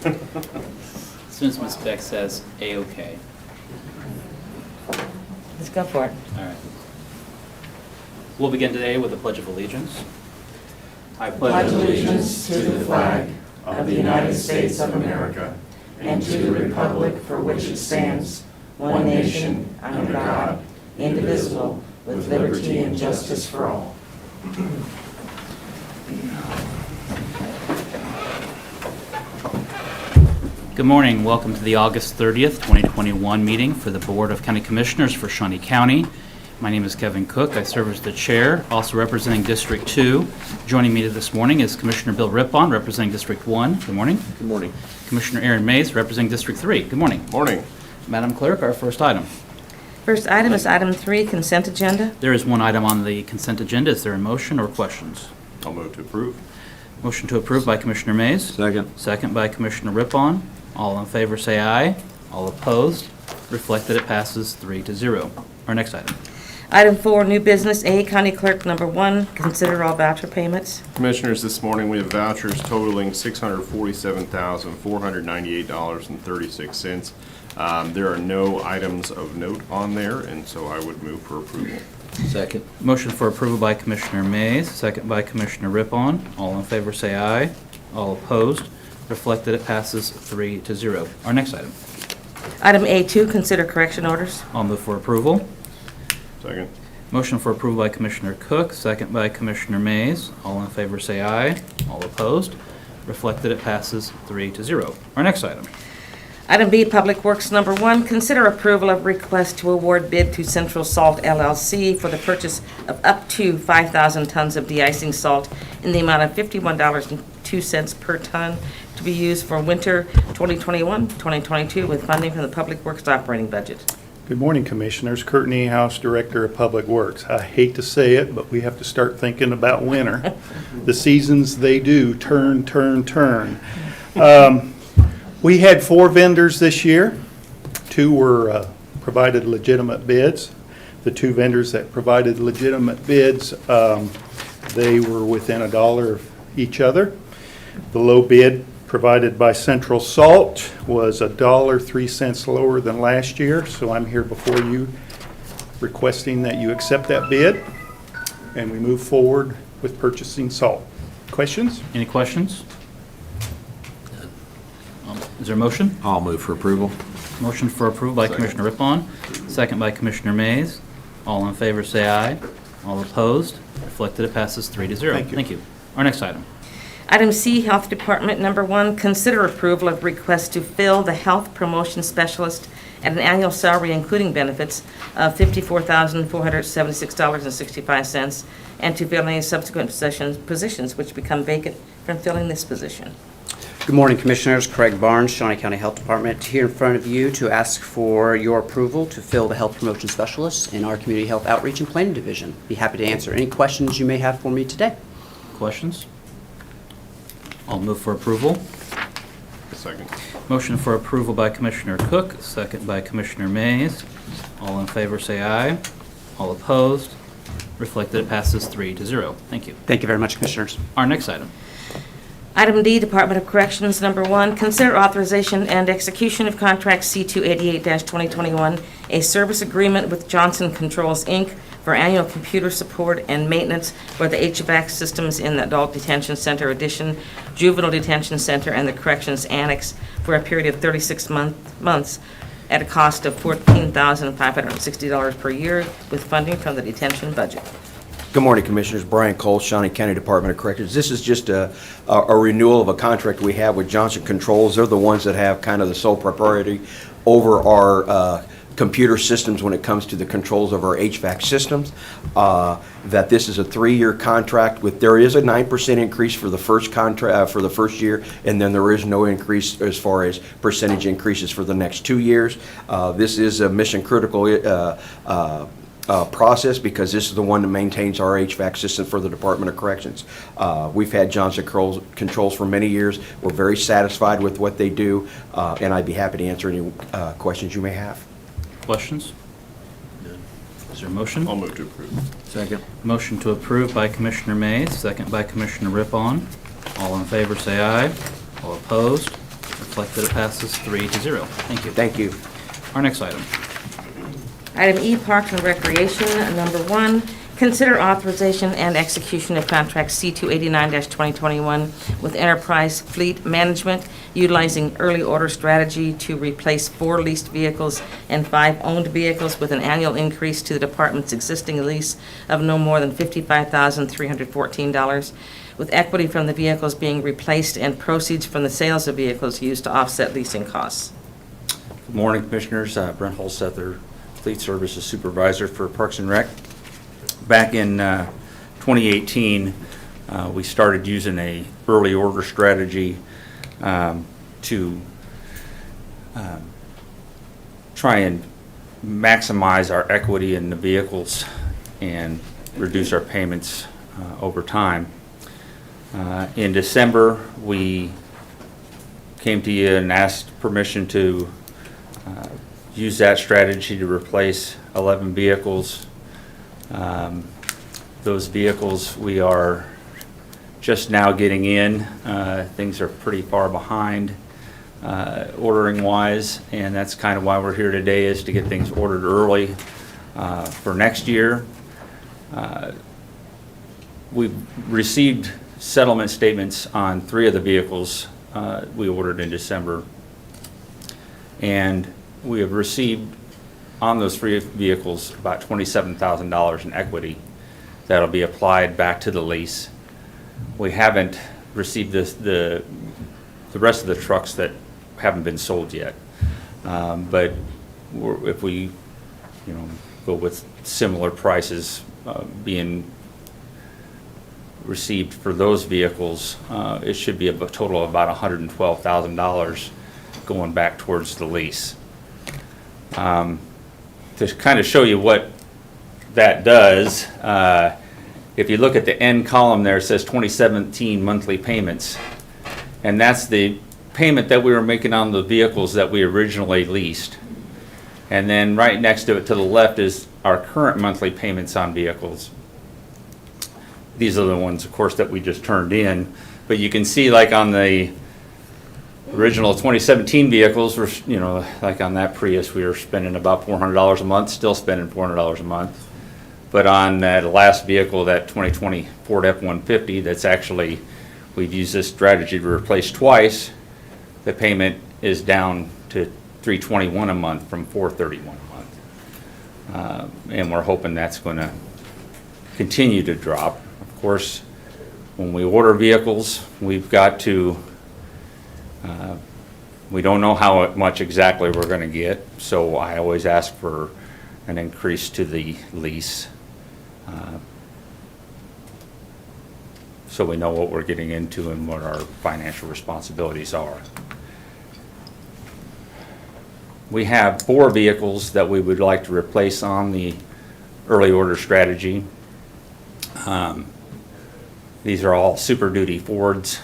As soon as Ms. Beck says A-OK. Let's go for it. All right. We'll begin today with the Pledge of Allegiance. I Pledge allegiance to the flag of the United States of America and to the republic for which it stands, one nation, under God, indivisible, with liberty and justice for all. Good morning. Welcome to the August 30th, 2021 meeting for the Board of County Commissioners for Shawnee County. My name is Kevin Cook. I serve as the chair, also representing District 2. Joining me this morning is Commissioner Bill Rippon, representing District 1. Good morning. Good morning. Commissioner Aaron Mays, representing District 3. Good morning. Morning. Madam Clerk, our first item. First item is item 3, consent agenda. There is one item on the consent agenda. Is there a motion or questions? I'll move to approve. Motion to approve by Commissioner Mays. Second. Second by Commissioner Rippon. All in favor say aye. All opposed? Reflect that it passes 3-0. Our next item. Item 4, new business, A, County Clerk number 1, consider all voucher payments. Commissioners, this morning we have vouchers totaling $647,498.36. There are no items of note on there, and so I would move for approval. Second. Motion for approval by Commissioner Mays, second by Commissioner Rippon. All in favor say aye. All opposed? Reflect that it passes 3-0. Our next item. Item A2, consider correction orders. I'll move for approval. Second. Motion for approval by Commissioner Cook, second by Commissioner Mays. All in favor say aye. All opposed? Reflect that it passes 3-0. Our next item. Item B, Public Works number 1, consider approval of request to award bid to Central Salt LLC for the purchase of up to 5,000 tons of de-icing salt in the amount of $51.02 per ton to be used for winter 2021-2022 with funding from the Public Works operating budget. Good morning, Commissioners. Kurt Niehaus, Director of Public Works. I hate to say it, but we have to start thinking about winter. The seasons, they do turn. We had 4 vendors this year. 2 were provided legitimate bids. The 2 vendors that provided legitimate bids, they were within $1 of each other. The low bid provided by Central Salt was $1.03 lower than last year, so I'm here before you requesting that you accept that bid and we move forward with purchasing salt. Questions? Any questions? Is there a motion? I'll move for approval. Motion for approval by Second. Commissioner Rippon, second by Commissioner Mays. All in favor say aye. All opposed? Reflect that it passes 3-0. Thank you. Our next item. Item C, Health Department number 1, consider approval of request to fill the Health Promotion Specialist at an annual salary including benefits of $54,476.65 and to fill any subsequent positions which become vacant from filling this position. Good morning, Commissioners. Craig Barnes, Shawnee County Health Department, here in front of you to ask for your approval to fill the Health Promotion Specialist in our Community Health Outreach and Planning Division. Be happy to answer any questions you may have for me today. Questions? I'll move for approval. Second. Motion for approval by Commissioner Cook, second by Commissioner Mays. All in favor say aye. All opposed? Reflect that it passes 3-0. Thank you. Thank you very much, Commissioners. Our next item. Item D, Department of Corrections number 1, consider authorization and execution of contract C288-2021, a service agreement with Johnson Controls, Inc. for annual computer support and maintenance for the HVAC systems in the Adult Detention Center Addition, Juvenile Detention Center, and the Corrections Annex for a period of 36 months at a cost of $14,560 per year with funding from the detention budget. Good morning, Commissioners. Brian Cole, Shawnee County Department of Corrections. This is just a renewal of a contract we have with Johnson Controls. They're the ones that have kind of the sole propriety over our computer systems when it comes to the controls of our HVAC systems. That this is a 3-year contract with, there is a 9% increase for the first contract for the first year, and then there is no increase as far as percentage increases for the next 2 years. This is a mission critical process because this is the one that maintains our HVAC system for the Department of Corrections. We've had Johnson Controls for many years. We're very satisfied with what they do, and I'd be happy to answer any questions you may have. Questions? Is there a motion? I'll move to approve. Second. Motion to approve by Commissioner Mays, second by Commissioner Rippon. All in favor say aye. All opposed? Reflect that it passes 3-0. Thank you. Thank you. Our next item. Item E, Parks and Recreation, number 1, consider authorization and execution of contract C-289-2021 with Enterprise Fleet Management, utilizing early order strategy to replace 4 leased vehicles and 5 owned vehicles with an annual increase to the department's existing lease of no more than $55,314, with equity from the vehicles being replaced and proceeds from the sales of vehicles used to offset leasing costs. Good morning, Commissioners. Brent Holsether, Fleet Services Supervisor for Parks and Rec. Back in 2018, we started using a early order strategy to try and maximize our equity in the vehicles and reduce our payments over time. In December, we came to you and asked permission to use that strategy to replace 11 vehicles. Those vehicles we are just now getting in. Things are pretty far behind ordering wise, and that's kind of why we're here today, is to get things ordered early for next year. We've received settlement statements on 3 of the vehicles we ordered in December, and we have received on those 3 vehicles about $27,000 in equity that'll be applied back to the lease. We haven't received the rest of the trucks that haven't been sold yet, but if we go with similar prices being received for those vehicles, it should be a total of about $112,000 going back towards the lease. To kind of show you what that does, if you look at the end column there, it says 2017 monthly payments, and that's the payment that we were making on the vehicles that we originally leased. And then right next to it to the left is our current monthly payments on vehicles. These are the ones, of course, that we just turned in, but you can see, like on the original 2017 vehicles, were, like on that Prius, we were spending about $400 a month, still spending $400 a month. But on that last vehicle, that 2020 Ford F-150, that's actually, we've used this strategy to replace twice, the payment is down to $321 a month from $431 a month. And we're hoping that's going to continue to drop. Of course, when we order vehicles, we've got to we don't know how much exactly we're going to get, so I always ask for an increase to the lease so we know what we're getting into and what our financial responsibilities are. We have 4 vehicles that we would like to replace on the early order strategy. These are all Super Duty Fords.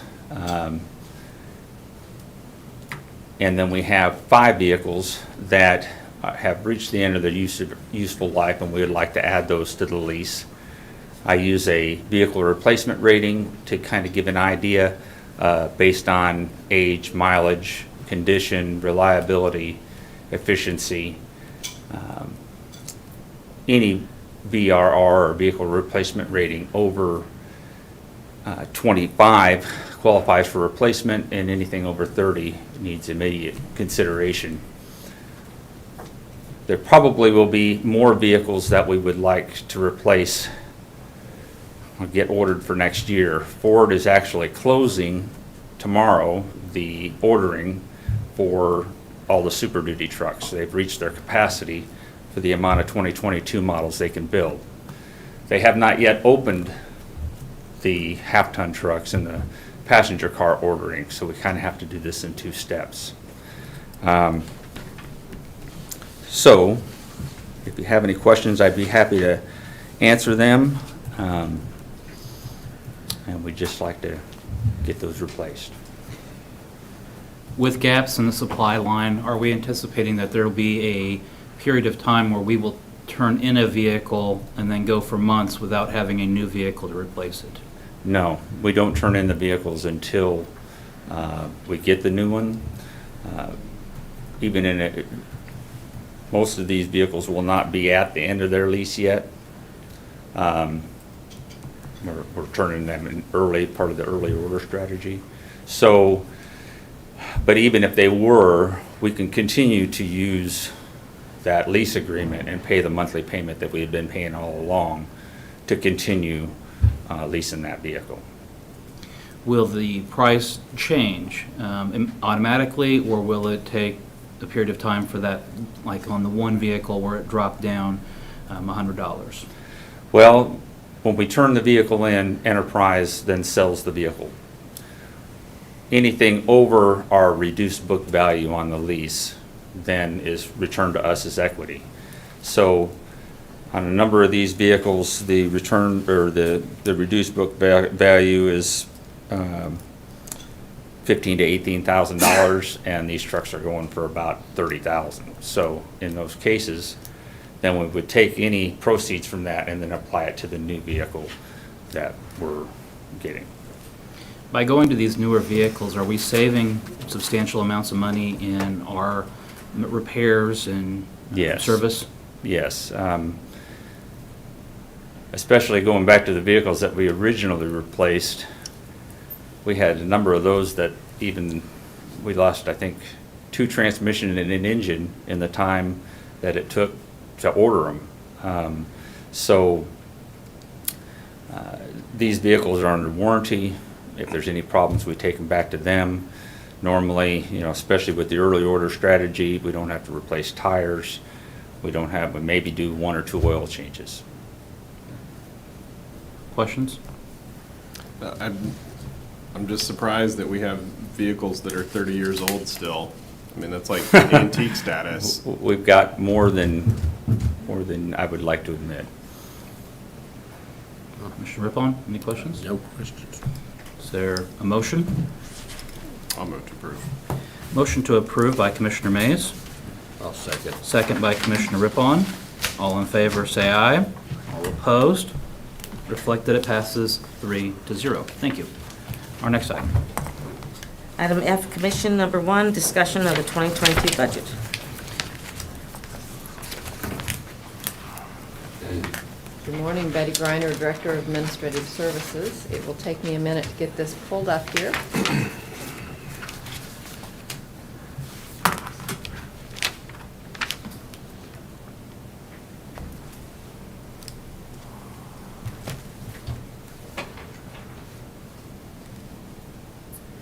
And then we have 5 vehicles that have reached the end of their useful life, and we would like to add those to the lease. I use a vehicle replacement rating to kind of give an idea based on age, mileage, condition, reliability, efficiency. Any VRR or vehicle replacement rating over 25 qualifies for replacement, and anything over 30 needs immediate consideration. There probably will be more vehicles that we would like to replace or get ordered for next year. Ford is actually closing tomorrow the ordering for all the Super Duty trucks. They've reached their capacity for the amount of 2022 models they can build. They have not yet opened the half-ton trucks and the passenger car ordering, so we kind of have to do this in 2 steps. So, if you have any questions, I'd be happy to answer them, and we'd just like to get those replaced. With gaps in the supply line, are we anticipating that there will be a period of time where we will turn in a vehicle and then go for months without having a new vehicle to replace it? No, we don't turn in the vehicles until we get the new one. even in it, most of these vehicles will not be at the end of their lease yet. We're turning them in early, part of the early order strategy. So, but even if they were, we can continue to use that lease agreement and pay the monthly payment that we had been paying all along to continue leasing that vehicle. Will the price change automatically, or will it take a period of time for that, like on the one vehicle where it dropped down $100? Well, when we turn the vehicle in, Enterprise then sells the vehicle. Anything over our reduced book value on the lease then is returned to us as equity. So on a number of these vehicles, the return, or the reduced book value is $15,000 to $18,000, and these trucks are going for about $30,000. So in those cases, then we would take any proceeds from that and then apply it to the new vehicle that we're getting. By going to these newer vehicles, are we saving substantial amounts of money in our repairs and Yes. service? Yes. Especially going back to the vehicles that we originally replaced, we had a number of those that even, we lost, I think, 2 transmissions and an engine in the time that it took to order them. These vehicles are under warranty. If there's any problems, we take them back to them. Normally, especially with the early order strategy, we don't have to replace tires. We maybe do 1 or 2 oil changes. Questions? I'm just surprised that we have vehicles that are 30 years old still. I mean, that's like antique status. We've got more than I would like to admit. Commissioner Rippon, any questions? No questions. Is there a motion? I'll move to approve. Motion to approve by Commissioner Mays, I'll second. second by Commissioner Rippon. All in favor, say aye. All opposed? Reflect that it passes 3-0. Thank you. Our next item. Item F, Commission Number 1, discussion of the 2022 budget. Good morning, Betty Griner, Director of Administrative Services. It will take me a minute to get this pulled up here.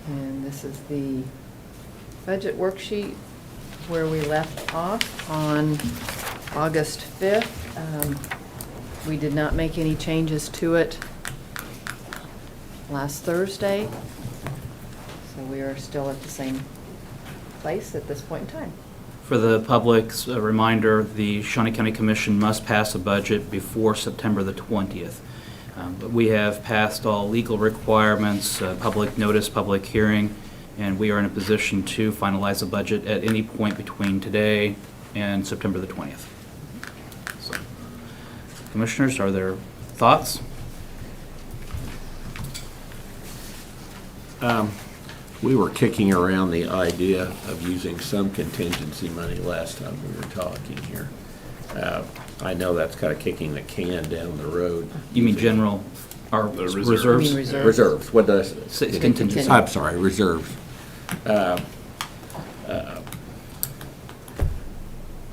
And this is the budget worksheet where we left off on August 5th. We did not make any changes to it last Thursday, so we are still at the same place at this point in time. For the public's reminder, the Shawnee County Commission must pass a budget before September the 20th. But we have passed all legal requirements, public notice, public hearing, and we are in a position to finalize a budget at any point between today and September the 20th. So, Commissioners, are there thoughts? We were kicking around the idea of using some contingency money last time we were talking here. I know that's kind of kicking the can down the road. You mean general, or reserves. reserves? You mean reserves? Reserves, what did I say? It's contingency. I'm sorry, reserves.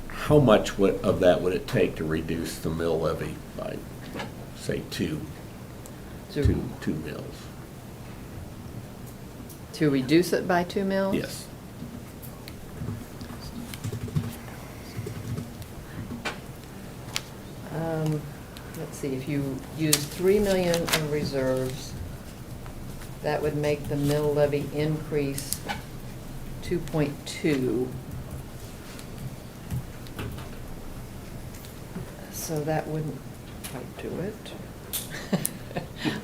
How much of that would it take to reduce the mill levy by, say, two mills? To reduce it by 2 mils? Yes. Let's see, if you use 3 million in reserves, that would make the mill levy increase 2.2. So that wouldn't quite do it.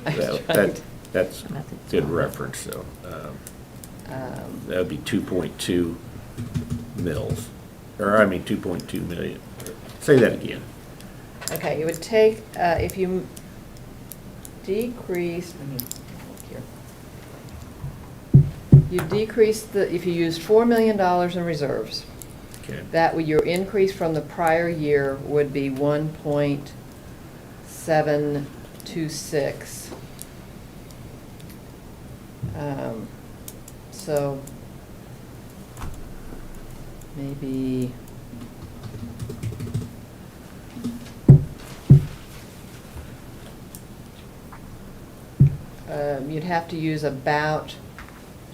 I was trying to- That's good reference, so. That would be 2.2 mils, or 2.2 million. Say that again. Okay, it would take, if you decrease, let me look here. You decrease if you used $4 million in reserves, Okay. that would, your increase from the prior year would be 1.726. So maybe you'd have to use about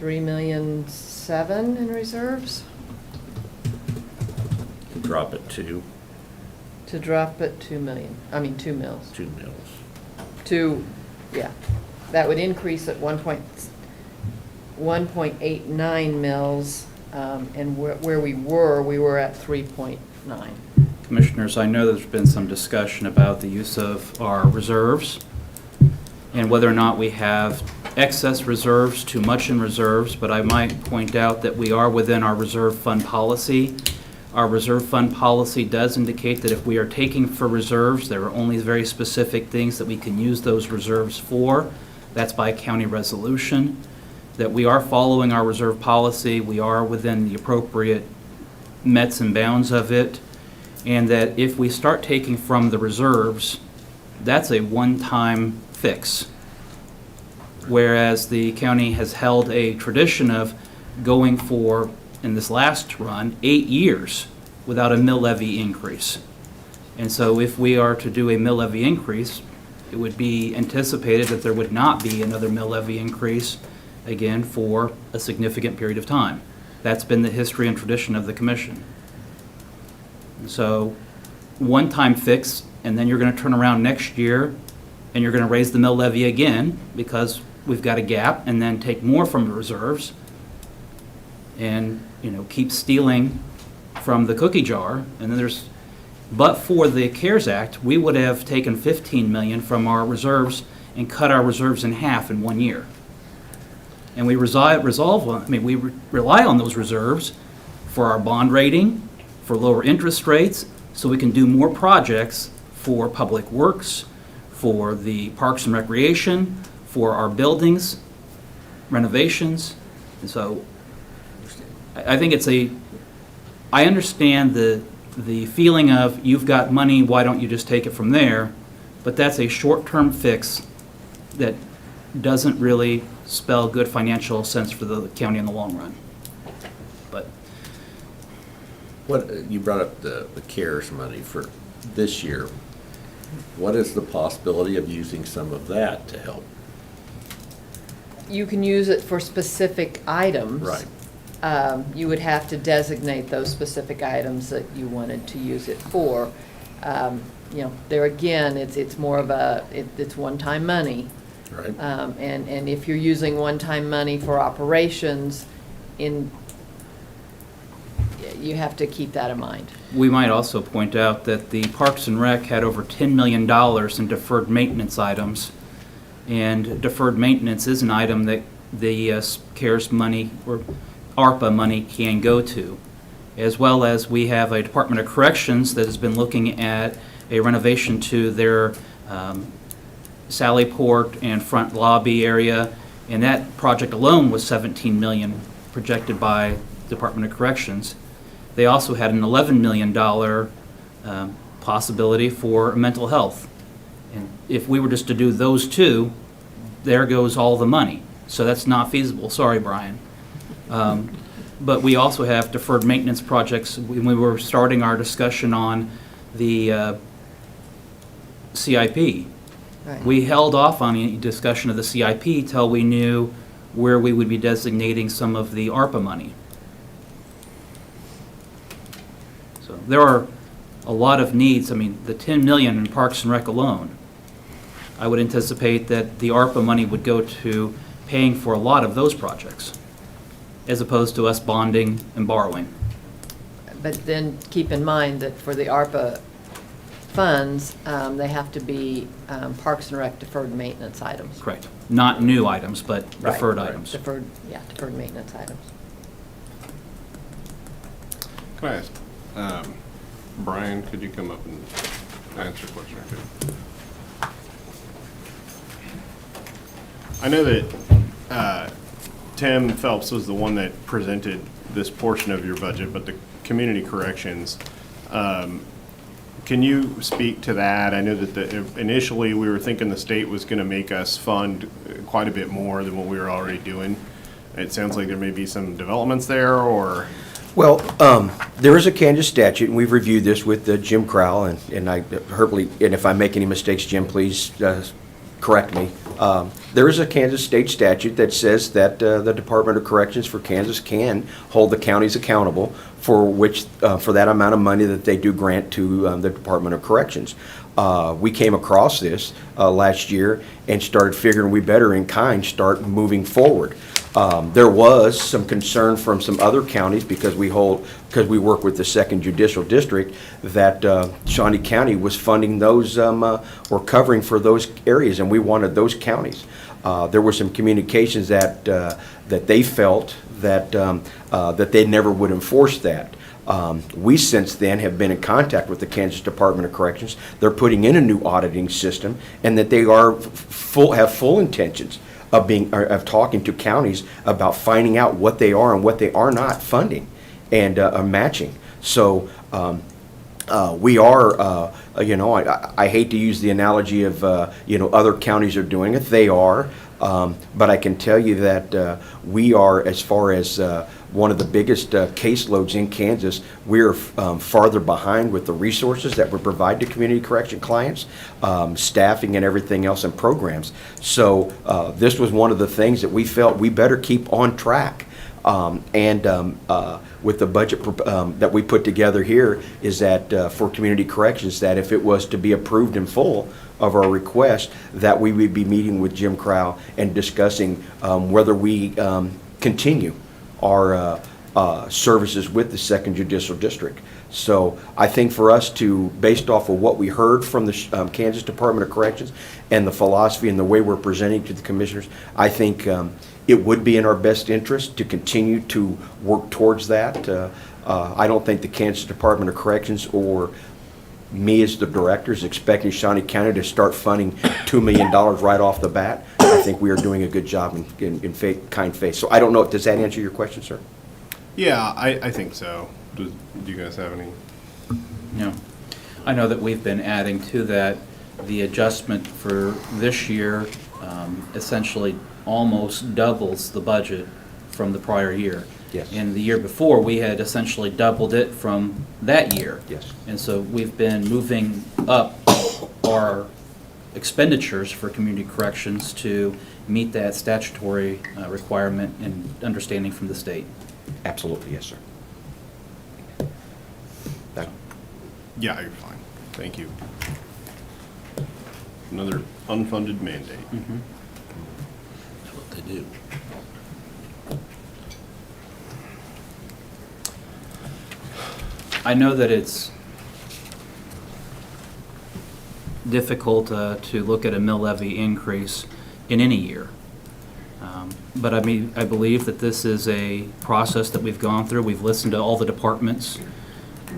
3,700,000 in reserves Drop it to to drop it 2 million, 2 mils. 2 mils. Yeah, that would increase at 1.89 mils, and where we were at 3.9. Commissioners, I know there's been some discussion about the use of our reserves and whether or not we have excess reserves, too much in reserves, but I might point out that we are within our reserve fund policy. Our reserve fund policy does indicate that if we are taking for reserves, there are only very specific things that we can use those reserves for. That's by county resolution. That we are following our reserve policy, we are within the appropriate mets and bounds of it, and that if we start taking from the reserves, that's a one-time fix. Whereas the county has held a tradition of going for, in this last run, 8 years without a mill levy increase. And so if we are to do a mill levy increase, it would be anticipated that there would not be another mill levy increase again for a significant period of time. That's been the history and tradition of the commission. So one-time fix, and then you're going to turn around next year and you're going to raise the mill levy again because we've got a gap, and then take more from the reserves and, keep stealing from the cookie jar. And then but for the CARES Act, we would have taken 15 million from our reserves and cut our reserves in half in 1 year. And we rely on those reserves for our bond rating, for lower interest rates, so we can do more projects for public works, for the parks and recreation, for our buildings, renovations. And so I think I understand the feeling of, you've got money, why don't you just take it from there? But that's a short-term fix that doesn't really spell good financial sense for the county in the long run. But You brought up the CARES money for this year. What is the possibility of using some of that to help? You can use it for specific items. Right. You would have to designate those specific items that you wanted to use it for. There again, it's more of it's one-time money. Right. And if you're using one-time money for operations, you have to keep that in mind. we might also point out that the Parks and Rec had over $10 million in deferred maintenance items. And deferred maintenance is an item that the CARES money or ARPA money can go to. As well as we have a Department of Corrections that has been looking at a renovation to their Sally Port and front lobby area. And that project alone was $17 million projected by Department of Corrections. They also had an $11 million possibility for mental health. And if we were just to do those two, there goes all the money. So that's not feasible. Sorry, Brian. But we also have deferred maintenance projects. When we were starting our discussion on the CIP, Right. we held off on any discussion of the CIP till we knew where we would be designating some of the ARPA money. So there are a lot of needs. I mean, the 10 million in Parks and Rec alone, I would anticipate that the ARPA money would go to paying for a lot of those projects, as opposed to us bonding and borrowing. But then keep in mind that for the ARPA funds, they have to be Parks and Rec deferred maintenance items. Correct. Not new items, but Right. deferred items. Deferred maintenance items. Can I ask, Brian, could you come up and answer a question or two? I know that Tim Phelps was the one that presented this portion of your budget, but the community corrections, can you speak to that? I know that initially we were thinking the state was going to make us fund quite a bit more than what we were already doing. It sounds like there may be some developments there, or? Well, there is a Kansas statute, and we've reviewed this with Jim Crowell, and if I make any mistakes, Jim, please correct me. There is a Kansas state statute that says that the Department of Corrections for Kansas can hold the counties accountable for that amount of money that they do grant to the Department of Corrections. We came across this last year and started figuring we better in kind start moving forward. There was some concern from some other counties because we work with the 2nd Judicial District that Shawnee County was funding those or covering for those areas, and we wanted those counties. There were some communications that they felt that they never would enforce that. We since then have been in contact with the Kansas Department of Corrections. They're putting in a new auditing system, and that they have full intentions of talking to counties about finding out what they are and what they are not funding and matching. So we are, I hate to use the analogy of, other counties are doing it. They are. But I can tell you that we are, as far as one of the biggest caseloads in Kansas, we're farther behind with the resources that we provide to community correction clients, staffing and everything else and programs. So this was one of the things that we felt we better keep on track. With the budget that we put together here is that for community corrections, that if it was to be approved in full of our request, that we would be meeting with Jim Crowell and discussing whether we continue our services with the 2nd Judicial District. So I think for us to, based off of what we heard from the Kansas Department of Corrections and the philosophy and the way we're presenting to the commissioners, I think it would be in our best interest to continue to work towards that. I don't think the Kansas Department of Corrections or me as the director is expecting Shawnee County to start funding $2 million right off the bat. I think we are doing a good job in kind faith. So I don't know, does that answer your question, sir? Yeah, I think so. Do you guys have any? No. I know that we've been adding to that. The adjustment for this year essentially almost doubles the budget from the prior year. Yes. And the year before, we had essentially doubled it from that year. Yes. And so we've been moving up our expenditures for community corrections to meet that statutory requirement and understanding from the state. Absolutely, yes, sir. Yeah, you're fine. Thank you. Another unfunded mandate. Mm-hmm. That's what they do. I know that it's difficult to look at a mill levy increase in any year. But I believe that this is a process that we've gone through. We've listened to all the departments.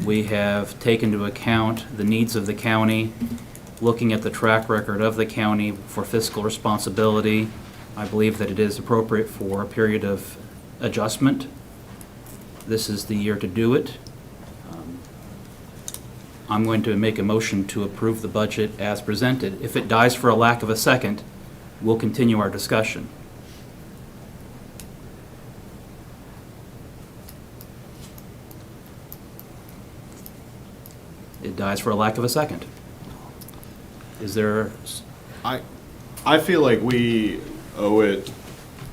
We have taken into account the needs of the county, looking at the track record of the county for fiscal responsibility. I believe that it is appropriate for a period of adjustment. This is the year to do it. I'm going to make a motion to approve the budget as presented. If it dies for a lack of a second, we'll continue our discussion. It dies for a lack of a second. Is there? I feel like we owe it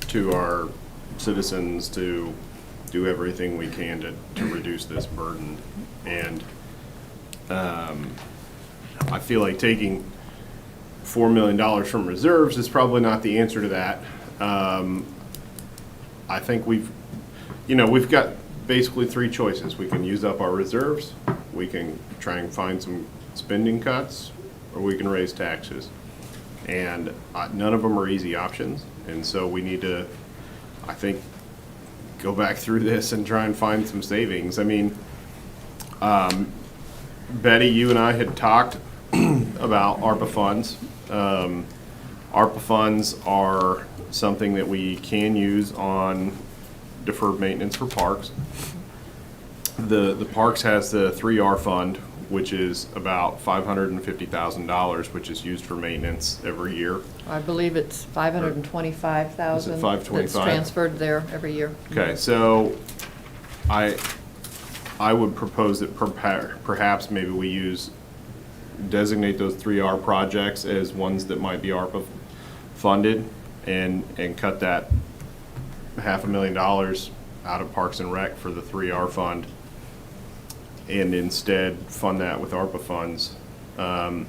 to our citizens to do everything we can to reduce this burden. And I feel like taking $4 million from reserves is probably not the answer to that. I think we've got basically three choices. We can use up our reserves, we can try and find some spending cuts, or we can raise taxes. And none of them are easy options. And so we need to, I think, go back through this and try and find some savings. I mean, Betty, you and I had talked about ARPA funds. ARPA funds are something that we can use on deferred maintenance for parks. The parks has the 3R fund, which is about $550,000, which is used for maintenance every year. I believe it's 525,000. Is it 525? That's transferred there every year. Okay, so I would propose that perhaps maybe we designate those 3R projects as ones that might be ARPA funded and cut that $500,000 out of Parks and Rec for the 3R fund, and instead fund that with ARPA funds. And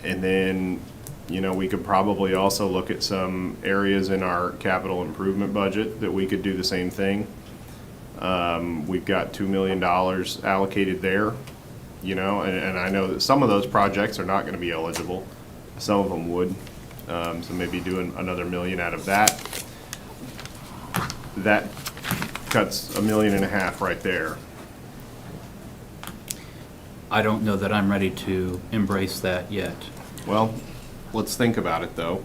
then, we could probably also look at some areas in our capital improvement budget that we could do the same thing. We've got $2 million allocated there, and I know that some of those projects are not going to be eligible. Some of them would. So maybe doing another $1 million out of that. That cuts $1.5 million right there. I don't know that I'm ready to embrace that yet. Well, let's think about it, though.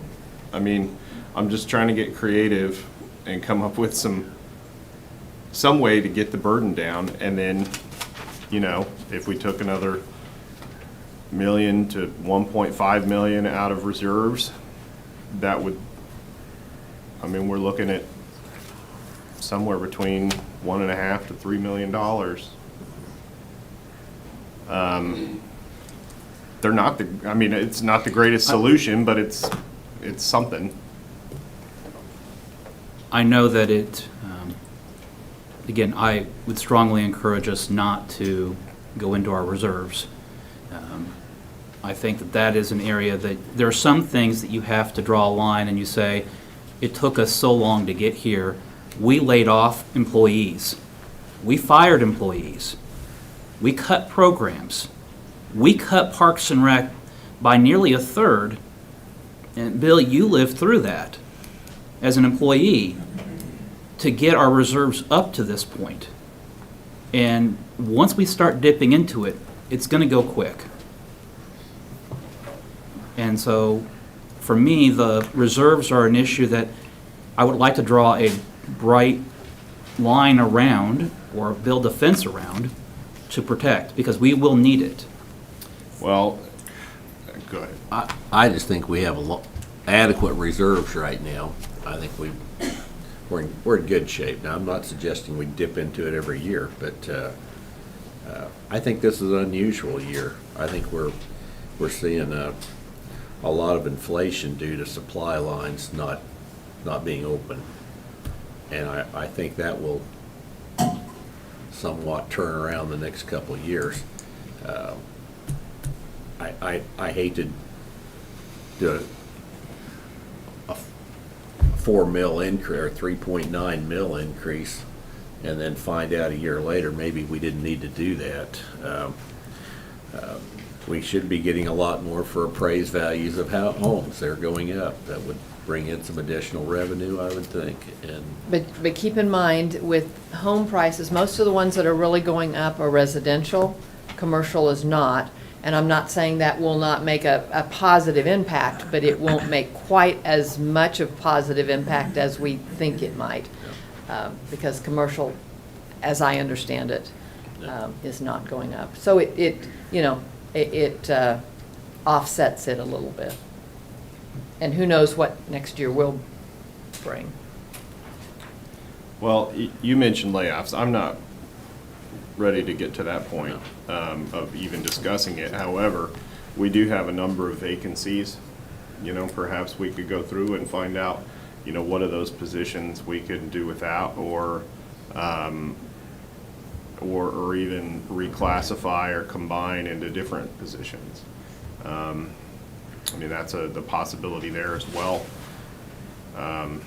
I mean, I'm just trying to get creative and come up with some way to get the burden down, and then, if we took another $1 million to $1.5 million out of reserves, that would, we're looking at somewhere between $1.5 to $3 million. They're not it's not the greatest solution, but it's something. I know that again, I would strongly encourage us not to go into our reserves. I think that is an area that there are some things that you have to draw a line and you say, it took us so long to get here. We laid off employees. We fired employees. We cut programs. We cut Parks and Rec by nearly a third. And Bill, you lived through that as an employee to get our reserves up to this point. And once we start dipping into it, it's going to go quick. And so, for me, the reserves are an issue that I would like to draw a bright line around or build a fence around to protect, because we will need it. Well, go ahead. I just think we have adequate reserves right now. I think we're in good shape. Now, I'm not suggesting we dip into it every year, but I think this is an unusual year. I think we're seeing a lot of inflation due to supply lines not being open. And I think that will somewhat turn around the next couple of years. I hate to do a 4 mil increase or 3.9 mil increase and then find out a year later maybe we didn't need to do that. We should be getting a lot more for appraised values of homes. They're going up. That would bring in some additional revenue, I would think. And But keep in mind, with home prices, most of the ones that are really going up are residential. Commercial is not. And I'm not saying that will not make a positive impact, but it won't make quite as much of positive impact as we think it might. Because commercial, as I understand it, is not going up. So it offsets it a little bit. And who knows what next year will bring. Well, you mentioned layoffs. I'm not ready to get to that point of even discussing it. However, we do have a number of vacancies. Perhaps we could go through and find out, what are those positions we could do without, or even reclassify or combine into different positions. That's the possibility there as well. Then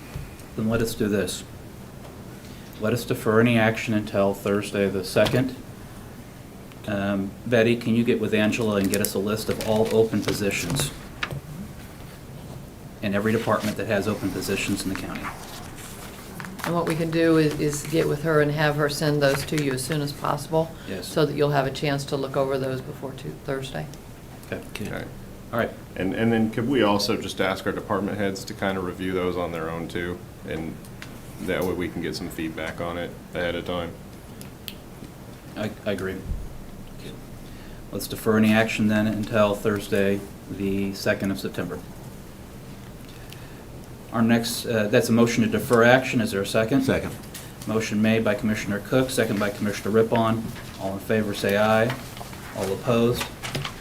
let us do this. Let us defer any action until Thursday the 2nd. Betty, can you get with Angela and get us a list of all open positions in every department that has open positions in the county? And what we can do is get with her and have her send those to you as soon as possible. Yes. So that you'll have a chance to look over those before Thursday. Okay. Okay. All right. And then could we also just ask our department heads to kind of review those on their own too? And that way we can get some feedback on it ahead of time. I agree. Let's defer any action then until Thursday, the 2nd of September. Our next, that's a motion to defer action. Is there a second? Second. Motion made by Commissioner Cook, second by Commissioner Rippon. All in favor, say aye. All opposed?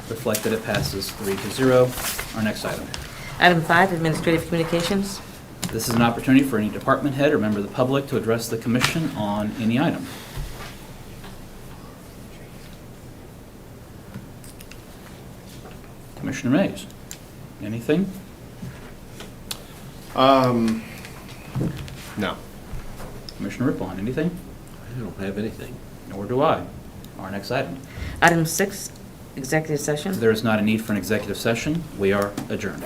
Reflect that it passes 3-0. Our next item. Item 5, administrative communications. This is an opportunity for any department head or member of the public to address the commission on any item. Commissioner Mays, anything? No. Commissioner Rippon, anything? I don't have anything. Nor do I. Our next item. Item 6, executive session. There is not a need for an executive session. We are adjourned.